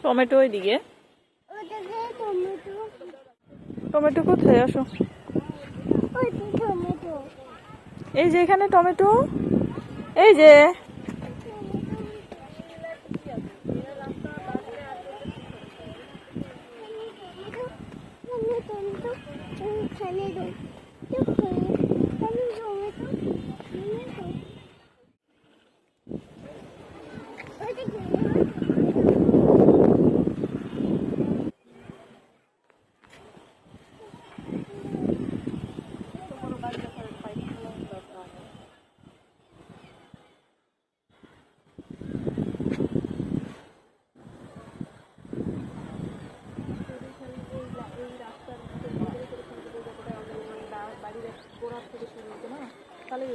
Tomato ওইদিকে। Tomato কোথায়? আসো, এই যে এখানে টমেটো, এই যে তাহলে